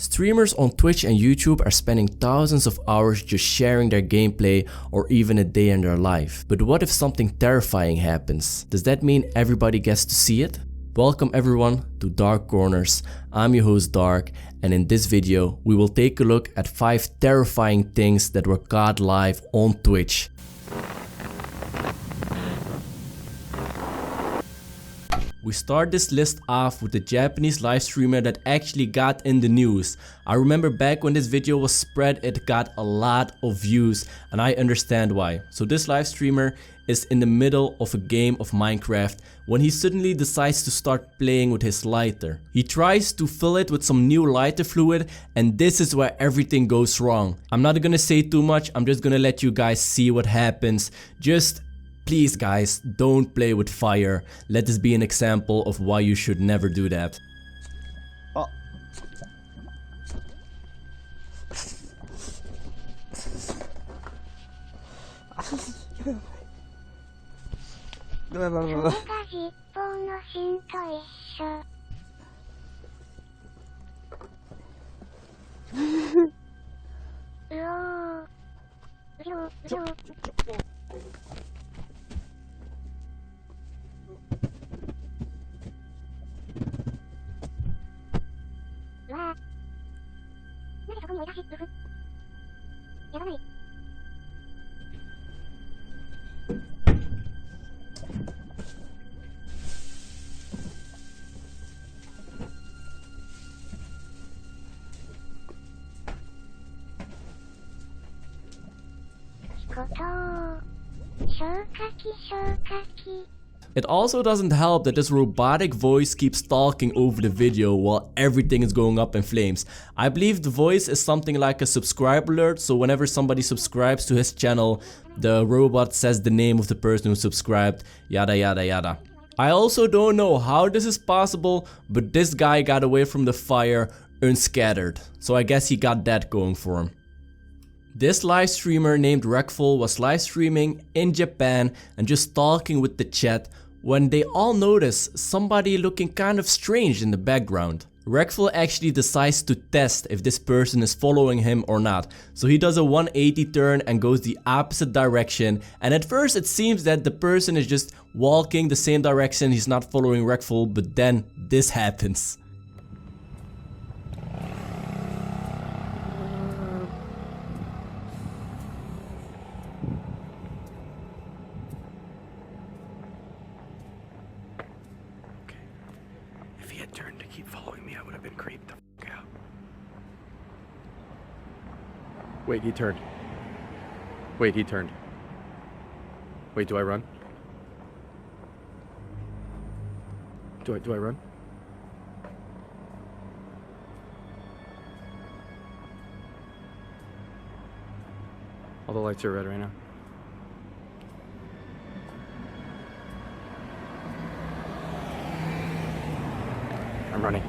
Streamers on Twitch and YouTube are spending thousands of hours just sharing their gameplay or even a day in their life. But what if something terrifying happens? Does that mean everybody gets to see it? Welcome everyone to Dark Corners. I'm your host Dark, and in this video we will take a look at 5 terrifying things that were caught live on Twitch. We start this list off with the Japanese live streamer that actually got in the news. I remember back when this video was spread, it got a lot of views, and I understand why. So this live streamer is in the middle of a game of Minecraft when he suddenly decides to start playing with his lighter. He tries to fill it with some new lighter fluid, and this is where everything goes wrong. I'm not gonna say too much, I'm just gonna let you guys see what happens. Please guys, don't play with fire. Let this be an example of why you should never do that. Oh. It also doesn't help that this robotic voice keeps talking over the video while everything is going up in flames. I believe the voice is something like a subscribe alert, so whenever somebody subscribes to his channel, the robot says the name of the person who subscribed, yada yada yada. I also don't know how this is possible, but this guy got away from the fire unscattered, so I guess he got that going for him. This live streamer named Wreckful was live streaming in Japan and just talking with the chat when they all notice somebody looking kind of strange in the background. Wreckful actually decides to test if this person is following him or not. So he does a 180 turn and goes the opposite direction, and at first it seems that the person is just walking the same direction, he's not following Wreckful, but then this happens. If he had turned to keep following me, I would have been creeped the f*** out. Wait, he turned. Wait, he turned. Wait, do I run? Do I run? All the lights are red right now. I'm running.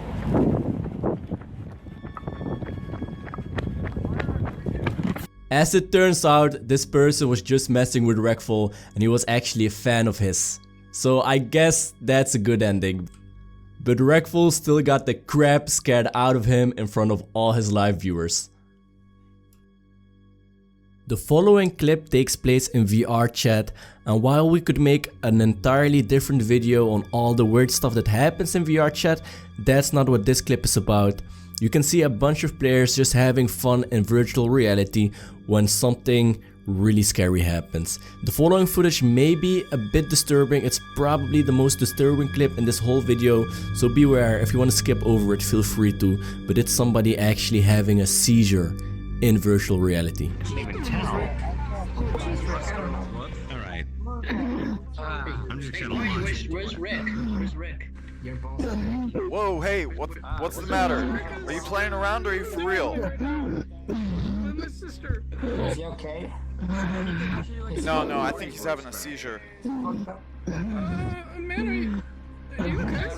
As it turns out, this person was just messing with Wreckful and he was actually a fan of his. So I guess that's a good ending. But Wreckful still got the crap scared out of him in front of all his live viewers. The following clip takes place in VR chat, and while we could make an entirely different video on all the weird stuff that happens in VR chat, that's not what this clip is about. You can see a bunch of players just having fun in virtual reality when something really scary happens. The following footage may be a bit disturbing, it's probably the most disturbing clip in this whole video, so beware. If you want to skip over it, feel free to, but it's somebody actually having a seizure in virtual reality. Even tell. Alright. I'm just gonna watch. Where's Rick? Where's Rick? Whoa, hey, what's the matter? Are you playing around or are you for real? My sister. Is he okay? No, I think he's having a seizure. Man, are you okay?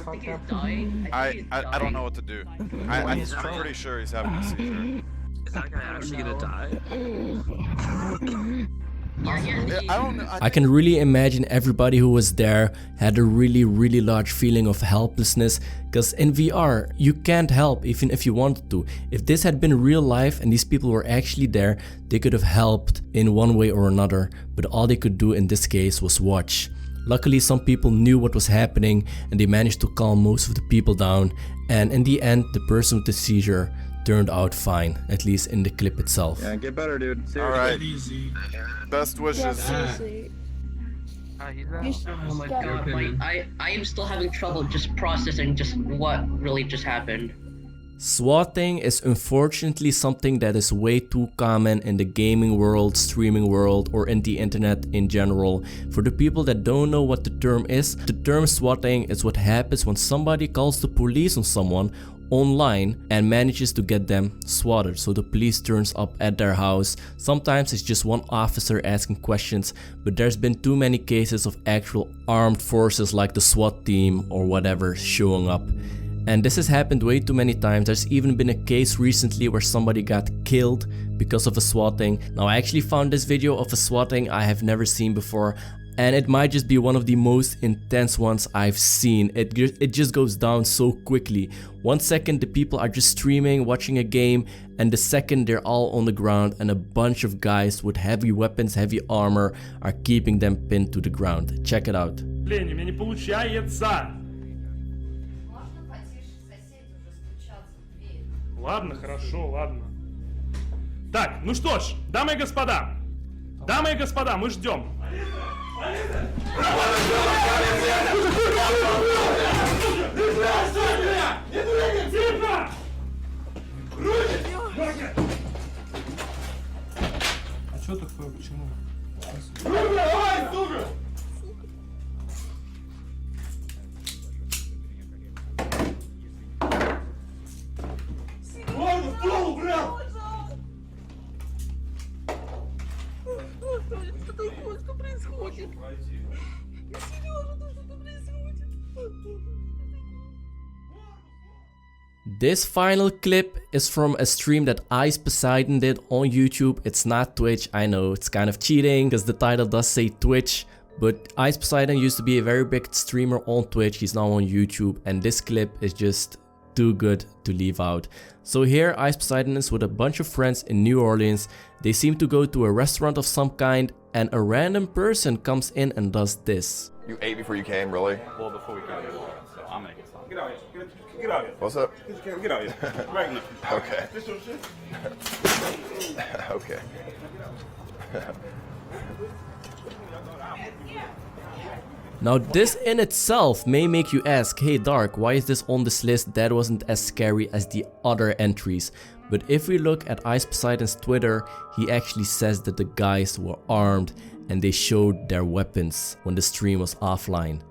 I don't know what to do. I'm pretty sure he's having a seizure. Is that guy actually gonna die? I don't know. I can really imagine everybody who was there had a really large feeling of helplessness, because in VR you can't help even if you wanted to. If this had been real life and these people were actually there, they could have helped in one way or another, but all they could do in this case was watch. Luckily some people knew what was happening and they managed to calm most of the people down, and in the end the person with the seizure turned out fine, at least in the clip itself. Yeah, get better, dude. Seriously. All right. Easy. Best wishes. Seriously. Oh my god, like, I am still having trouble just processing just what really just happened. Swatting is unfortunately something that is way too common in the gaming world, streaming world, or in the internet in general. For the people that don't know what the term is, the term swatting is what happens when somebody calls the police on someone online and manages to get them swatted. So the police turns up at their house. Sometimes it's just one officer asking questions, but there's been too many cases of actual armed forces like the SWAT team or whatever showing up. And this has happened way too many times. There's even been a case recently where somebody got killed because of a swatting. Now I actually found this video of a swatting I have never seen before, and it might just be one of the most intense ones I've seen. It just goes down so quickly. 1 second the people are just streaming, watching a game, and the second they're all on the ground and a bunch of guys with heavy weapons, heavy armor are keeping them pinned to the ground. Check it out. Мне не получается. Ладно, хорошо, ладно. Так, ну что ж, дамы и господа, мы ждем. А что такое, почему? Что происходит? Я серьезно, что происходит? This final clip is from a stream that Ice Poseidon did on YouTube. It's not Twitch. I know it's kind of cheating because the title does say Twitch, but Ice Poseidon used to be a very big streamer on Twitch. He's now on YouTube, and this clip is just too good to leave out. So here Ice Poseidon is with a bunch of friends in New Orleans. They seem to go to a restaurant of some kind, and a random person comes in and does this. You ate before you came, really? Well, before we came, so I'm gonna get some. Get out here. Get out here. What's up? Get out here. Right now. Okay. Okay. Now this in itself may make you ask, hey Dark, why is this on this list? That wasn't as scary as the other entries. But if we look at Ice Poseidon's Twitter, he actually says that the guys were armed and they showed their weapons when the stream was offline.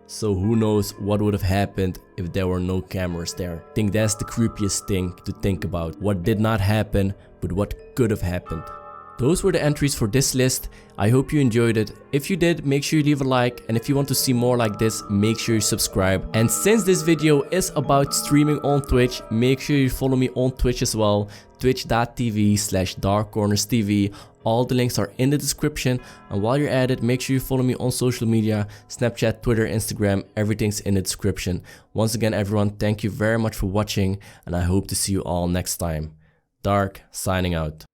So who knows what would have happened if there were no cameras there. I think that's the creepiest thing to think about. What did not happen, but what could have happened. Those were the entries for this list. I hope you enjoyed it. If you did, make sure you leave a like, and if you want to see more like this, make sure you subscribe. And since this video is about streaming on Twitch, make sure you follow me on Twitch as well, twitch.tv/darkcornerstv. All the links are in the description, and while you're at it, make sure you follow me on social media, Snapchat, Twitter, Instagram, everything's in the description. Once again everyone, thank you very much for watching, and I hope to see you all next time. Dark signing out.